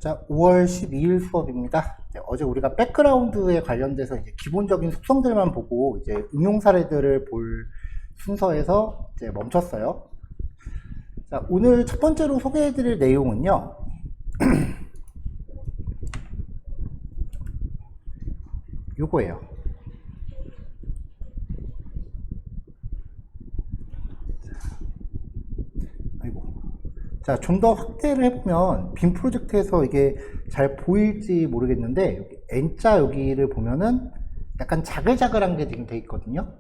자, 5월 12일 수업입니다. 네, 어제 우리가 백그라운드에 관련돼서 이제 기본적인 속성들만 보고 이제 응용 사례들을 볼 순서에서 이제 멈췄어요. 자, 오늘 첫 번째로 소개해드릴 내용은요. 요거예요. 자, 좀 더 확대를 해보면 빔 프로젝트에서 이게 잘 보일지 모르겠는데 여기 N자 여기를 보면은 약간 자글자글한 게 지금 돼 있거든요.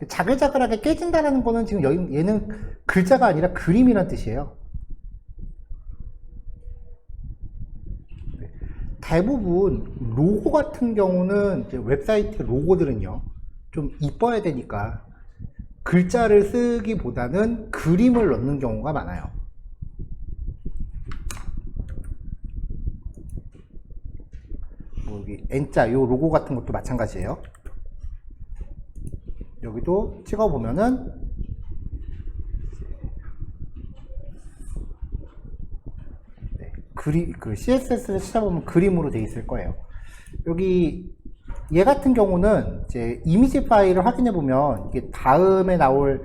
자글자글하게 깨진다는 거는 지금 얘는 글자가 아니라 그림이란 뜻이에요. 대부분 로고 같은 경우는 이제 웹사이트 로고들은요 좀 이뻐야 되니까 글자를 쓰기보다는 그림을 넣는 경우가 많아요. 여기 N자 요 로고 같은 것도 마찬가지예요. 여기도 찍어보면은 그 CSS를 찾아보면 그림으로 되어 있을 거예요. 여기 얘 같은 경우는 이제 이미지 파일을 확인해 보면 이게 다음에 나올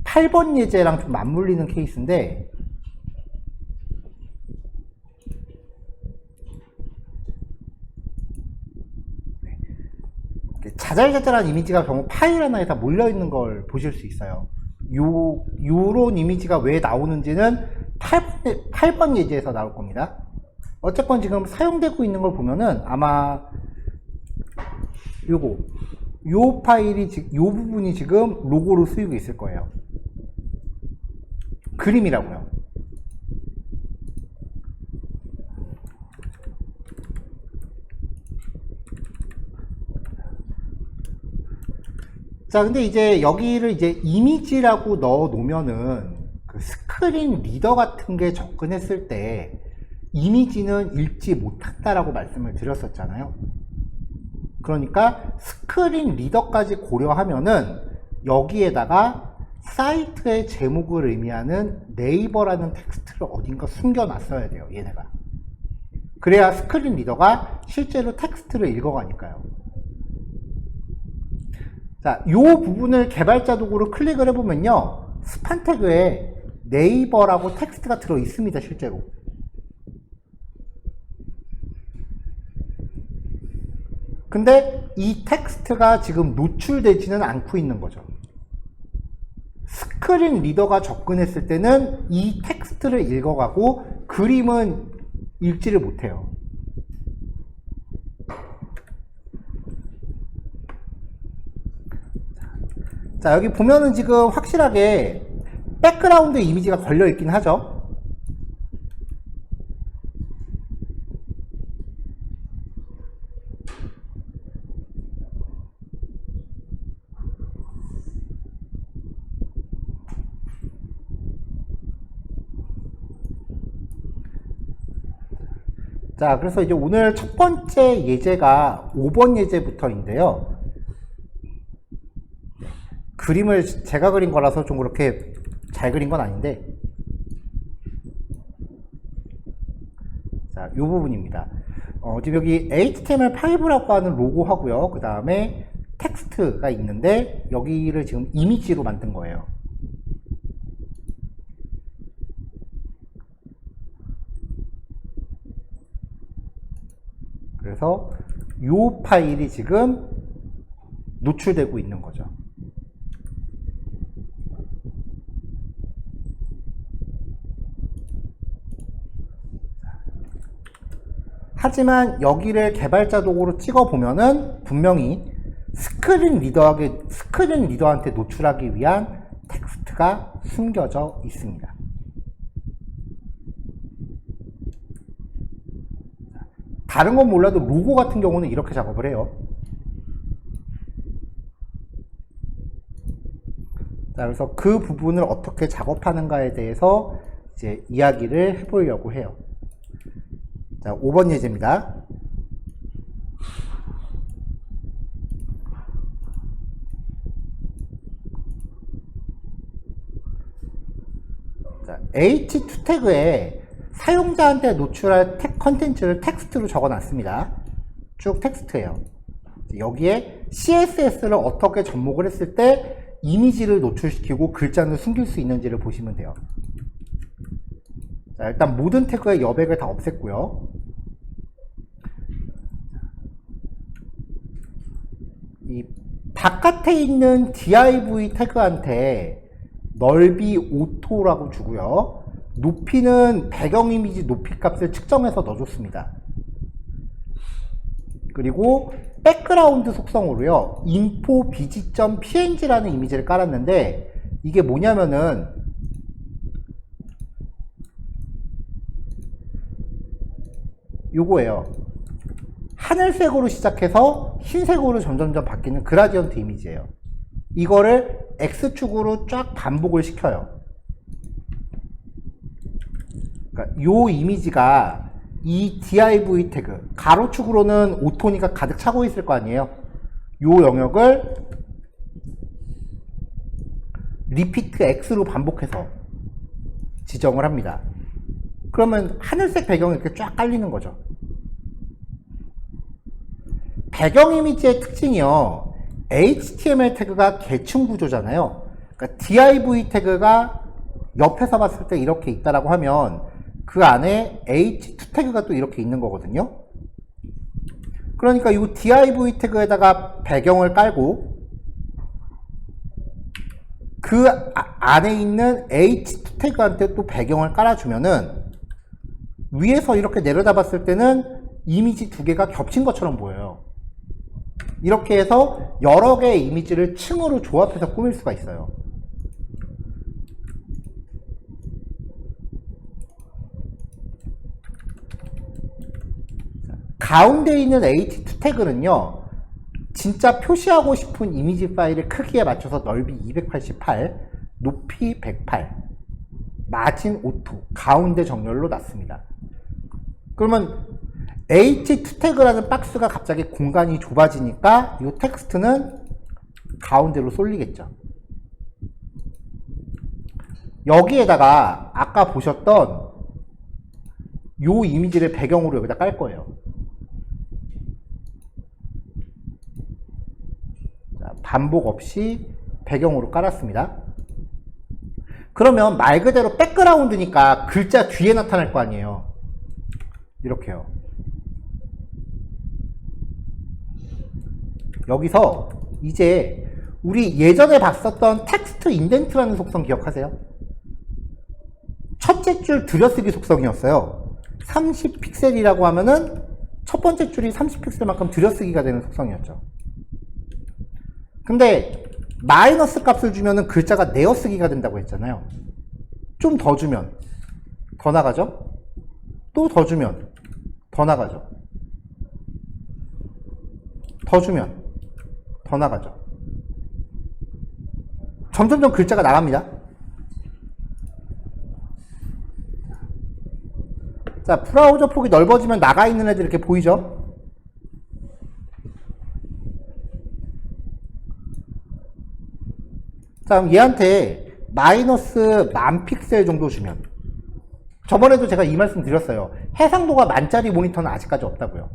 8번 예제랑 좀 맞물리는 케이스인데 자잘자잘한 이미지가 경우 파일 하나에 다 몰려있는 걸 보실 수 있어요. 요런 이미지가 왜 나오는지는 8번 예제에서 나올 겁니다. 어쨌건 지금 사용되고 있는 걸 보면은 아마 요 파일이 요 부분이 지금 로고로 쓰이고 있을 거예요. 그림이라고요. 자, 근데 이제 여기를 이제 이미지라고 넣어 놓으면은 그 스크린 리더 같은 게 접근했을 때 이미지는 읽지 못한다라고 말씀을 드렸었잖아요. 그러니까 스크린 리더까지 고려하면은 여기에다가 사이트의 제목을 의미하는 네이버라는 텍스트를 어딘가 숨겨놨어야 돼요, 얘네가. 그래야 스크린 리더가 실제로 텍스트를 읽어가니까요. 자, 요 부분을 개발자 도구로 클릭을 해보면요. 스판 태그에 네이버라고 텍스트가 들어 있습니다, 실제로. 근데 이 텍스트가 지금 노출되지는 않고 있는 거죠. 스크린 리더가 접근했을 때는 이 텍스트를 읽어가고 그림은 읽지를 못해요. 자, 여기 보면은 지금 확실하게 백그라운드 이미지가 걸려 있긴 하죠. 자, 그래서 이제 오늘 첫 번째 예제가 5번 예제부터인데요. 그림을 제가 그린 거라서 좀 그렇게 잘 그린 건 아닌데, 자, 이 부분입니다. 지금 여기 HTML5라고 하는 로고 하고요. 그 다음에 텍스트가 있는데 여기를 지금 이미지로 만든 거예요. 그래서 이 파일이 지금 노출되고 있는 거죠. 하지만 여기를 개발자 도구로 찍어 보면은 분명히 스크린 리더한테 노출하기 위한 텍스트가 숨겨져 있습니다. 다른 건 몰라도 로고 같은 경우는 이렇게 작업을 해요. 자, 그래서 그 부분을 어떻게 작업하는가에 대해서 이제 이야기를 해보려고 해요. 자, 5번 예제입니다. 자, H2 태그에 사용자한테 노출할 컨텐츠를 텍스트로 적어 놨습니다. 쭉 텍스트예요. 여기에 CSS를 어떻게 접목을 했을 때 이미지를 노출시키고 글자는 숨길 수 있는지를 보시면 돼요. 자, 일단 모든 태그의 여백을 다 없앴고요. 이 바깥에 있는 div 태그한테 넓이 오토라고 주고요. 높이는 배경 이미지 높이 값을 측정해서 넣어줬습니다. 그리고 백그라운드 속성으로요, info bg.png라는 이미지를 깔았는데, 이게 뭐냐면은 요거예요. 하늘색으로 시작해서 흰색으로 점점점 바뀌는 그라디언트 이미지예요. 이거를 X축으로 쫙 반복을 시켜요. 그러니까 요 이미지가 이 div 태그, 가로축으로는 오토니까 가득 차고 있을 거 아니에요. 요 영역을 repeat x로 반복해서 지정을 합니다. 그러면 하늘색 배경이 이렇게 쫙 깔리는 거죠. 배경 이미지의 특징이요, HTML 태그가 계층 구조잖아요. 그러니까 div 태그가 옆에서 봤을 때 이렇게 있다라고 하면 그 안에 h2 태그가 또 이렇게 있는 거거든요. 그러니까 이 div 태그에다가 배경을 깔고 그 안에 있는 h2 태그한테 또 배경을 깔아주면은 위에서 이렇게 내려다 봤을 때는 이미지 두 개가 겹친 것처럼 보여요. 이렇게 해서 여러 개의 이미지를 층으로 조합해서 꾸밀 수가 있어요. 가운데 있는 h2 태그는요, 진짜 표시하고 싶은 이미지 파일의 크기에 맞춰서 넓이 288, 높이 108, 마진 오토, 가운데 정렬로 놨습니다. 그러면 h2 태그라는 박스가 갑자기 공간이 좁아지니까 이 텍스트는 가운데로 쏠리겠죠. 여기에다가 아까 보셨던 이 이미지를 배경으로 여기다 깔 거예요. 자, 반복 없이 배경으로 깔았습니다. 그러면 말 그대로 백그라운드니까 글자 뒤에 나타날 거 아니에요. 이렇게요. 여기서 이제 우리 예전에 봤었던 텍스트 인덴트라는 속성 기억하세요? 첫째 줄 들여쓰기 속성이었어요. 30픽셀이라고 하면은 첫 번째 줄이 30픽셀만큼 들여쓰기가 되는 속성이었죠. 근데 마이너스 값을 주면은 글자가 내어쓰기가 된다고 했잖아요. 좀 더 주면 더 나가죠? 또 더 주면 더 나가죠? 더 주면 더 나가죠? 점점점 글자가 나갑니다. 자, 브라우저 폭이 넓어지면 나가 있는 애들 이렇게 보이죠? 자, 그럼 얘한테 마이너스 10,000픽셀 정도 주면, 저번에도 제가 이 말씀 드렸어요. 해상도가 10,000짜리 모니터는 아직까지 없다고요.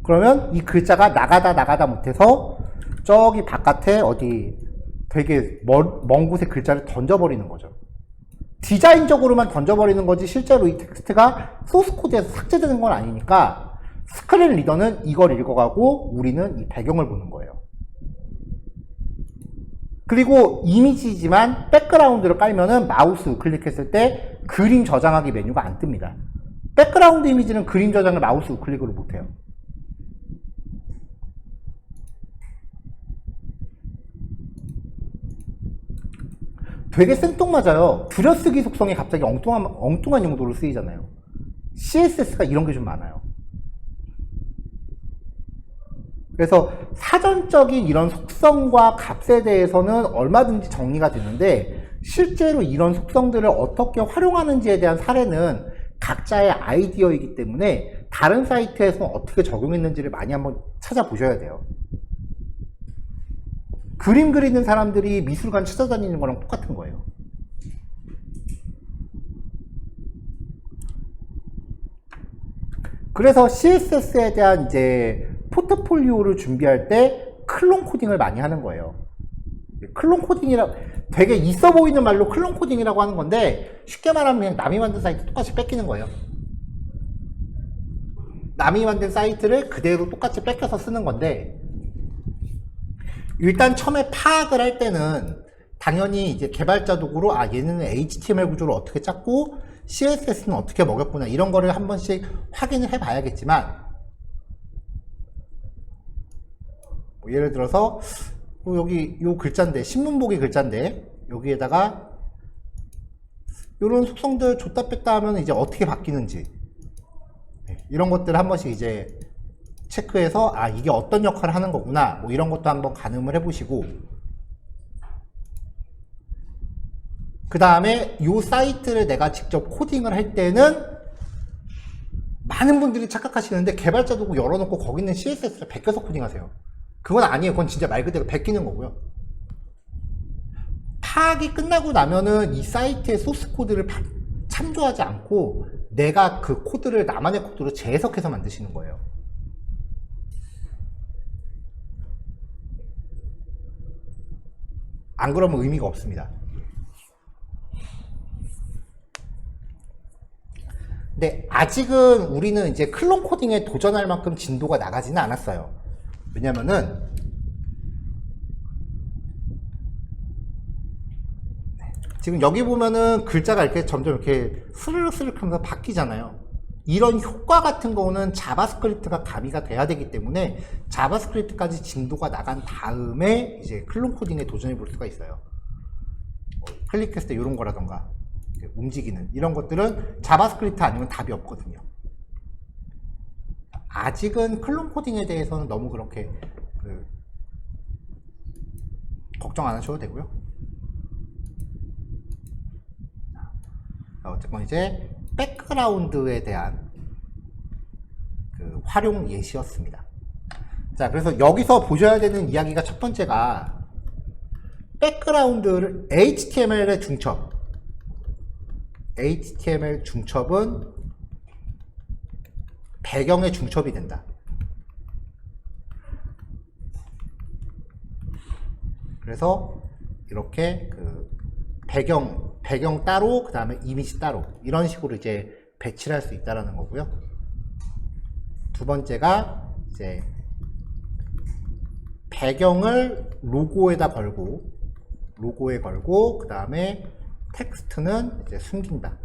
그러면 이 글자가 나가다 못해서 저기 바깥에 어디 되게 먼 곳에 글자를 던져버리는 거죠. 디자인적으로만 던져버리는 거지 실제로 이 텍스트가 소스코드에서 삭제되는 건 아니니까 스크린 리더는 이걸 읽어가고 우리는 이 배경을 보는 거예요. 그리고 이미지지만 백그라운드를 깔면은 마우스 우클릭했을 때 그림 저장하기 메뉴가 안 뜹니다. 백그라운드 이미지는 그림 저장을 마우스 우클릭으로 못해요. 되게 생뚱맞아요. 들여쓰기 속성이 갑자기 엉뚱한 용도로 쓰이잖아요. CSS가 이런 게 좀 많아요. 그래서 사전적인 이런 속성과 값에 대해서는 얼마든지 정리가 되는데 실제로 이런 속성들을 어떻게 활용하는지에 대한 사례는 각자의 아이디어이기 때문에 다른 사이트에서 어떻게 적용했는지를 많이 한번 찾아보셔야 돼요. 그림 그리는 사람들이 미술관 찾아다니는 거랑 똑같은 거예요. 그래서 CSS에 대한 이제 포트폴리오를 준비할 때 클론 코딩을 많이 하는 거예요. 클론 코딩이라 되게 있어 보이는 말로 클론 코딩이라고 하는 건데 쉽게 말하면 그냥 남이 만든 사이트 똑같이 뺏기는 거예요. 남이 만든 사이트를 그대로 똑같이 뺏겨서 쓰는 건데 일단 처음에 파악을 할 때는 당연히 이제 개발자 도구로 얘는 HTML 구조를 어떻게 짰고 CSS는 어떻게 먹였구나 이런 거를 한 번씩 확인을 해 봐야겠지만 뭐 예를 들어서 여기 요 글자인데 신문보기 글자인데 여기에다가 요런 속성들 줬다 뺐다 하면 이제 어떻게 바뀌는지 이런 것들을 한 번씩 이제 체크해서 이게 어떤 역할을 하는 거구나 뭐 이런 것도 한번 가늠을 해 보시고 그 다음에 이 사이트를 내가 직접 코딩을 할 때는 많은 분들이 착각하시는데 개발자 도구 열어놓고 거기 있는 CSS를 베껴서 코딩하세요. 그건 아니에요. 그건 진짜 말 그대로 베끼는 거고요. 파악이 끝나고 나면은 이 사이트의 소스 코드를 참조하지 않고 내가 그 코드를 나만의 코드로 재해석해서 만드시는 거예요. 안 그러면 의미가 없습니다. 근데 아직은 우리는 이제 클론 코딩에 도전할 만큼 진도가 나가지는 않았어요. 왜냐면은 지금 여기 보면은 글자가 이렇게 점점 이렇게 스르륵 하면서 바뀌잖아요. 이런 효과 같은 거는 자바스크립트가 가미가 돼야 되기 때문에 자바스크립트까지 진도가 나간 다음에 이제 클론 코딩에 도전해 볼 수가 있어요. 클릭했을 때 이런 거라던가 움직이는 이런 것들은 자바스크립트 아니면 답이 없거든요. 아직은 클론 코딩에 대해서는 너무 그렇게 걱정 안 하셔도 되고요. 어쨌건 이제 백그라운드에 대한 활용 예시였습니다. 자, 그래서 여기서 보셔야 되는 이야기가 첫 번째가 백그라운드를 HTML의 중첩. HTML 중첩은 배경의 중첩이 된다. 그래서 이렇게 배경 따로, 그 다음에 이미지 따로 이런 식으로 이제 배치를 할 수 있다라는 거고요. 두 번째가 이제 배경을 로고에다 걸고 그 다음에 텍스트는 이제 숨긴다.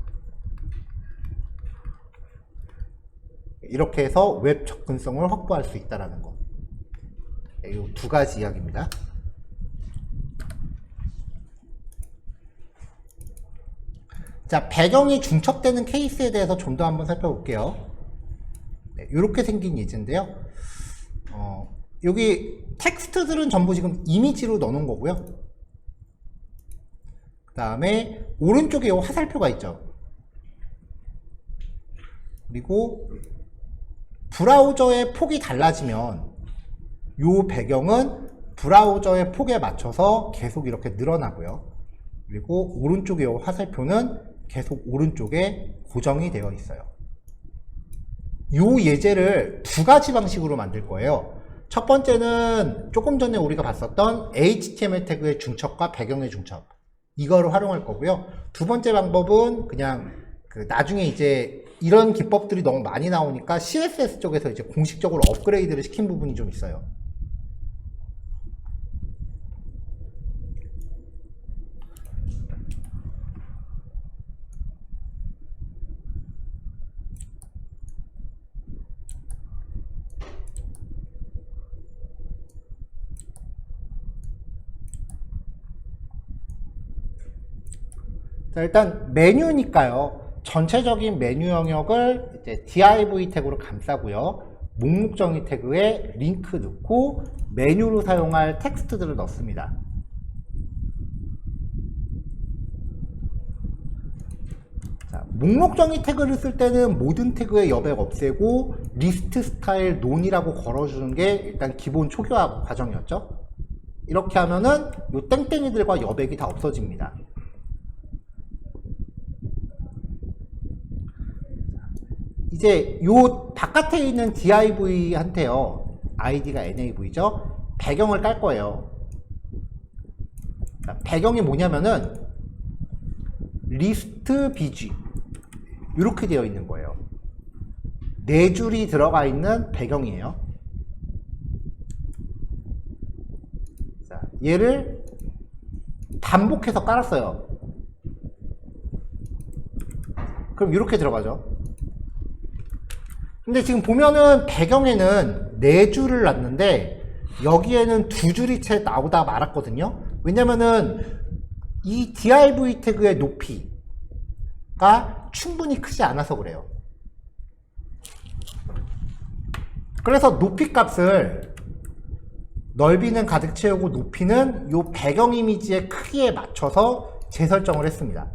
이렇게 해서 웹 접근성을 확보할 수 있다라는 거. 이 두 가지 이야기입니다. 자, 배경이 중첩되는 케이스에 대해서 좀 더 한번 살펴볼게요. 네, 이렇게 생긴 예제인데요. 여기 텍스트들은 전부 지금 이미지로 넣어놓은 거고요. 그 다음에 오른쪽에 이 화살표가 있죠. 그리고 브라우저의 폭이 달라지면 이 배경은 브라우저의 폭에 맞춰서 계속 이렇게 늘어나고요. 그리고 오른쪽에 이 화살표는 계속 오른쪽에 고정이 되어 있어요. 이 예제를 두 가지 방식으로 만들 거예요. 첫 번째는 조금 전에 우리가 봤었던 HTML 태그의 중첩과 배경의 중첩, 이거를 활용할 거고요. 두 번째 방법은 그냥 나중에 이제 이런 기법들이 너무 많이 나오니까 CSS 쪽에서 이제 공식적으로 업그레이드를 시킨 부분이 좀 있어요. 자, 일단 메뉴니까요. 전체적인 메뉴 영역을 이제 div 태그로 감싸고요. 목록 정의 태그에 링크 넣고 메뉴로 사용할 텍스트들을 넣습니다. 자, 목록 정의 태그를 쓸 때는 모든 태그의 여백 없애고 리스트 스타일 논이라고 걸어주는 게 일단 기본 초기화 과정이었죠. 이렇게 하면은 요 땡땡이들과 여백이 다 없어집니다. 이제 요 바깥에 있는 div한테요. id가 nav죠. 배경을 깔 거예요. 배경이 뭐냐면은 list bg 이렇게 되어 있는 거예요. 네 줄이 들어가 있는 배경이에요. 자, 얘를 반복해서 깔았어요. 그럼 이렇게 들어가죠. 근데 지금 보면은 배경에는 네 줄을 놨는데 여기에는 두 줄이 채 나오다 말았거든요. 왜냐면은 이 div 태그의 높이가 충분히 크지 않아서 그래요. 그래서 높이 값을 넓이는 가득 채우고 높이는 이 배경 이미지의 크기에 맞춰서 재설정을 했습니다.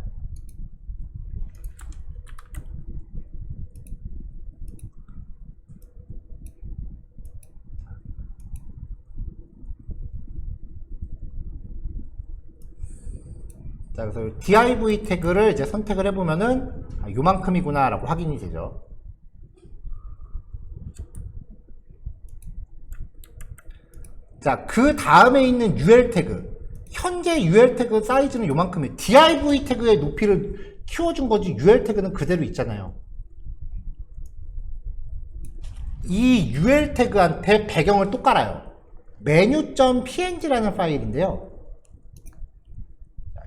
자, 그래서 div 태그를 이제 선택을 해보면은 요만큼이구나 라고 확인이 되죠. 자, 그 다음에 있는 UL 태그. 현재 UL 태그 사이즈는 요만큼이에요. div 태그의 높이를 키워준 거지 UL 태그는 그대로 있잖아요. 이 UL 태그한테 배경을 또 깔아요. menu.png라는 파일인데요.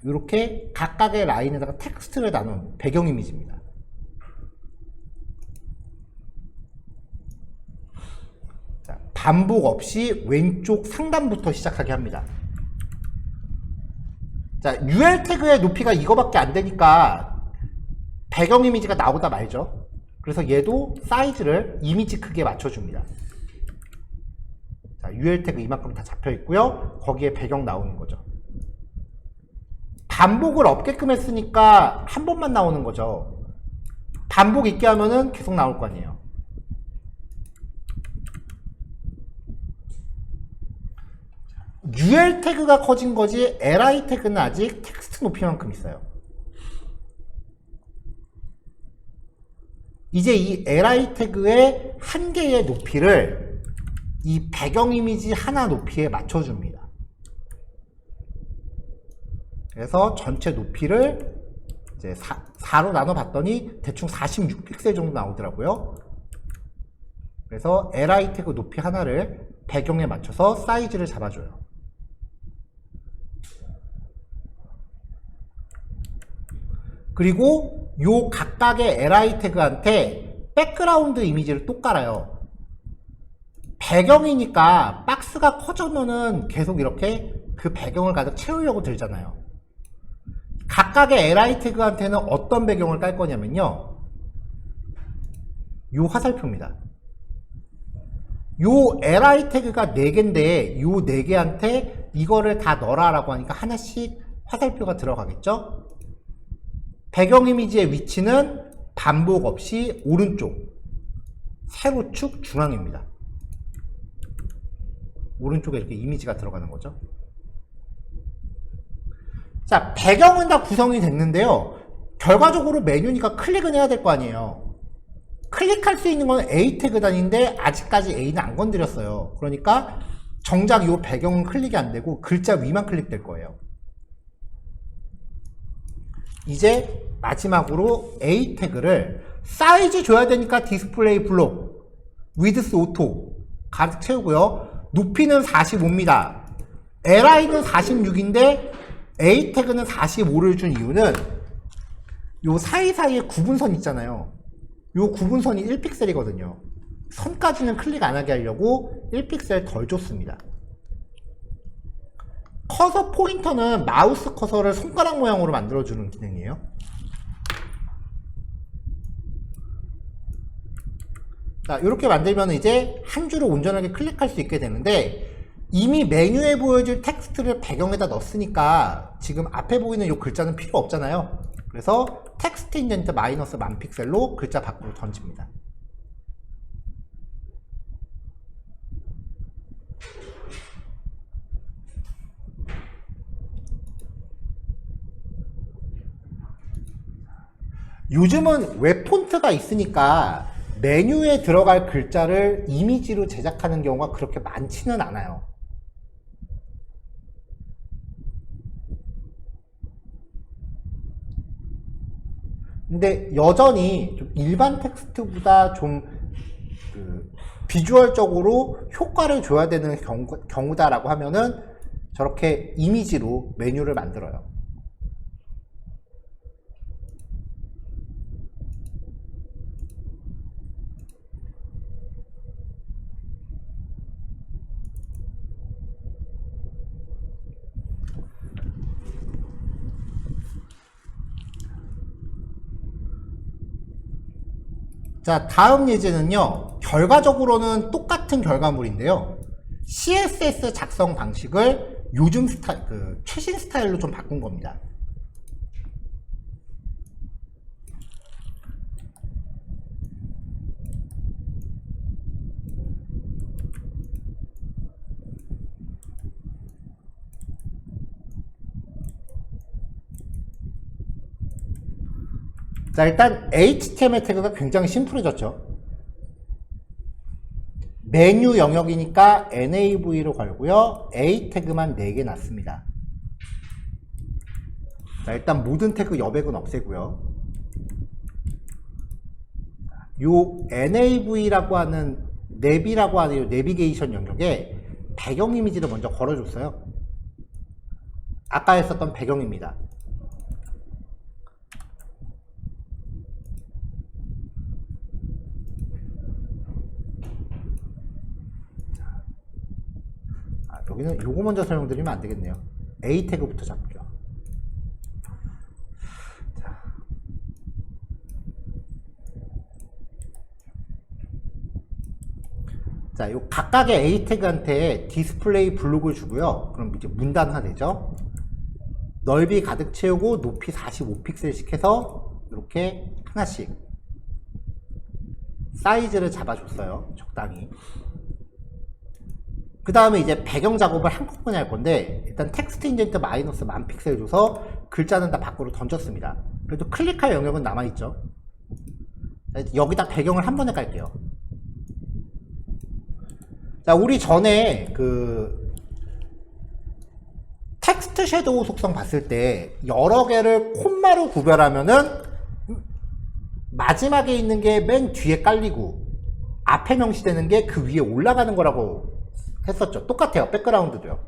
이렇게 각각의 라인에다가 텍스트를 나눈 배경 이미지입니다. 자, 반복 없이 왼쪽 상단부터 시작하게 합니다. 자, UL 태그의 높이가 이거밖에 안 되니까 배경 이미지가 나오다 말죠. 그래서 얘도 사이즈를 이미지 크기에 맞춰줍니다. 자, UL 태그 이만큼 다 잡혀 있고요. 거기에 배경 나오는 거죠. 반복을 없게끔 했으니까 한 번만 나오는 거죠. 반복 있게 하면은 계속 나올 거 아니에요. UL 태그가 커진 거지 li 태그는 아직 텍스트 높이만큼 있어요. 이제 이 li 태그의 한 개의 높이를 이 배경 이미지 하나 높이에 맞춰줍니다. 그래서 전체 높이를 이제 4로 나눠 봤더니 대충 46픽셀 정도 나오더라고요. 그래서 li 태그 높이 하나를 배경에 맞춰서 사이즈를 잡아줘요. 그리고 요 각각의 li 태그한테 백그라운드 이미지를 또 깔아요. 배경이니까 박스가 커지면은 계속 이렇게 그 배경을 가득 채우려고 들잖아요. 각각의 li 태그한테는 어떤 배경을 깔 거냐면요. 요 화살표입니다. 요 li 태그가 4개인데 요 4개한테 이거를 다 넣어라 라고 하니까 하나씩 화살표가 들어가겠죠? 배경 이미지의 위치는 반복 없이 오른쪽 세로축 중앙입니다. 오른쪽에 이렇게 이미지가 들어가는 거죠. 자, 배경은 다 구성이 됐는데요. 결과적으로 메뉴니까 클릭은 해야 될 거 아니에요. 클릭할 수 있는 건 A 태그 단위인데 아직까지 A는 안 건드렸어요. 그러니까 정작 이 배경은 클릭이 안 되고 글자 위만 클릭될 거예요. 이제 마지막으로 A 태그를 사이즈 줘야 되니까 디스플레이 블록, 위드스 오토 가득 채우고요. 높이는 45입니다. li는 46인데 A 태그는 45를 준 이유는 요 사이사이에 구분선 있잖아요. 요 구분선이 1픽셀이거든요. 선까지는 클릭 안 하게 하려고 1픽셀 덜 줬습니다. 커서 포인터는 마우스 커서를 손가락 모양으로 만들어주는 기능이에요. 자, 이렇게 만들면 이제 한 줄을 온전하게 클릭할 수 있게 되는데 이미 메뉴에 보여질 텍스트를 배경에다 넣었으니까 지금 앞에 보이는 이 글자는 필요 없잖아요. 그래서 텍스트 인덴트 마이너스 1000픽셀로 글자 밖으로 던집니다. 요즘은 웹 폰트가 있으니까 메뉴에 들어갈 글자를 이미지로 제작하는 경우가 그렇게 많지는 않아요. 근데 여전히 좀 일반 텍스트보다 좀 비주얼적으로 효과를 줘야 되는 경우다라고 하면은 저렇게 이미지로 메뉴를 만들어요. 자, 다음 예제는요, 결과적으로는 똑같은 결과물인데요, CSS 작성 방식을 요즘 최신 스타일로 좀 바꾼 겁니다. 자, 일단 HTML 태그가 굉장히 심플해졌죠. 메뉴 영역이니까 NAV로 걸고요. A 태그만 4개 놨습니다. 자, 일단 모든 태그 여백은 없애고요. 요 NAV라고 하는 내비라고 하는 요 내비게이션 영역에 배경 이미지를 먼저 걸어줬어요. 아까 했었던 배경입니다. 여기는 요거 먼저 설명드리면 안 되겠네요. A 태그부터 잡죠. 자, 요 각각의 A 태그한테 디스플레이 블록을 주고요. 그럼 이제 문단화 되죠. 넓이 가득 채우고 높이 45픽셀씩 해서 이렇게 하나씩 사이즈를 잡아줬어요. 적당히. 그 다음에 이제 배경 작업을 한꺼번에 할 건데, 일단 텍스트 인덴트 마이너스 10,000픽셀 줘서 글자는 다 밖으로 던졌습니다. 그래도 클릭할 영역은 남아있죠. 여기다 배경을 한 번에 깔게요. 자, 우리 전에 텍스트 섀도우 속성 봤을 때 여러 개를 콤마로 구별하면은 마지막에 있는 게 맨 뒤에 깔리고 앞에 명시되는 게 그 위에 올라가는 거라고 했었죠. 똑같아요. 백그라운드도요.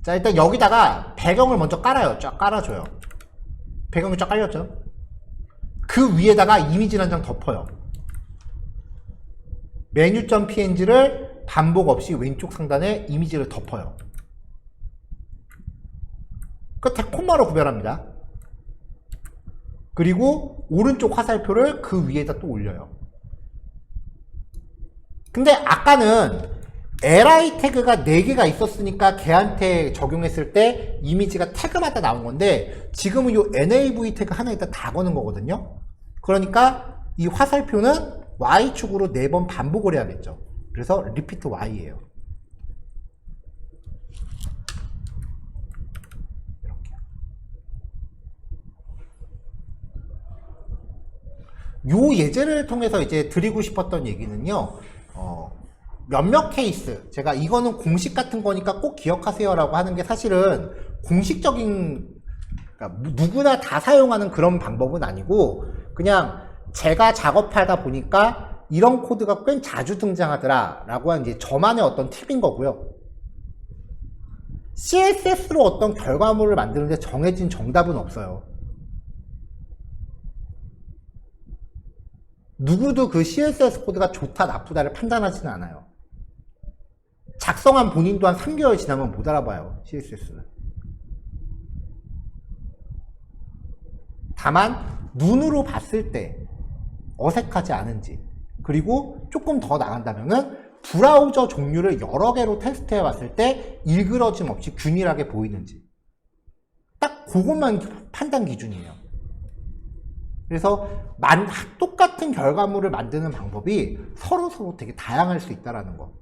자, 일단 여기다가 배경을 먼저 깔아요. 쫙 깔아줘요. 배경이 쫙 깔렸죠. 그 위에다가 이미지를 한 장 덮어요. 메뉴.png를 반복 없이 왼쪽 상단에 이미지를 덮어요. 끝에 콤마로 구별합니다. 그리고 오른쪽 화살표를 그 위에다 또 올려요. 근데 아까는 li 태그가 4개가 있었으니까 걔한테 적용했을 때 이미지가 태그마다 나온 건데, 지금은 이 nav 태그 하나에다 다 거는 거거든요. 그러니까 이 화살표는 y축으로 4번 반복을 해야겠죠. 그래서 repeat y예요. 요 예제를 통해서 이제 드리고 싶었던 얘기는요, 몇몇 케이스, 제가 이거는 공식 같은 거니까 꼭 기억하세요 라고 하는 게 사실은 공식적인, 그러니까 누구나 다 사용하는 그런 방법은 아니고, 그냥 제가 작업하다 보니까 이런 코드가 꽤 자주 등장하더라 라고 하는 이제 저만의 어떤 팁인 거고요. CSS로 어떤 결과물을 만드는데 정해진 정답은 없어요. 누구도 그 CSS 코드가 좋다 나쁘다를 판단하지는 않아요. 작성한 본인도 한 3개월 지나면 못 알아봐요, CSS는. 다만 눈으로 봤을 때 어색하지 않은지, 그리고 조금 더 나간다면은 브라우저 종류를 여러 개로 테스트해 봤을 때 일그러짐 없이 균일하게 보이는지, 딱 그것만 판단 기준이에요. 그래서 똑같은 결과물을 만드는 방법이 서로 되게 다양할 수 있다는 거.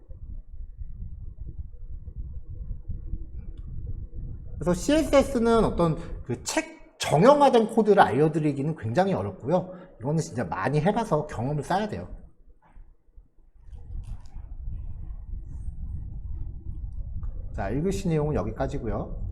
그래서 CSS는 어떤 그 정형화된 코드를 알려드리기는 굉장히 어렵고요. 이거는 진짜 많이 해봐서 경험을 쌓아야 돼요. 자, 읽으신 내용은 여기까지고요.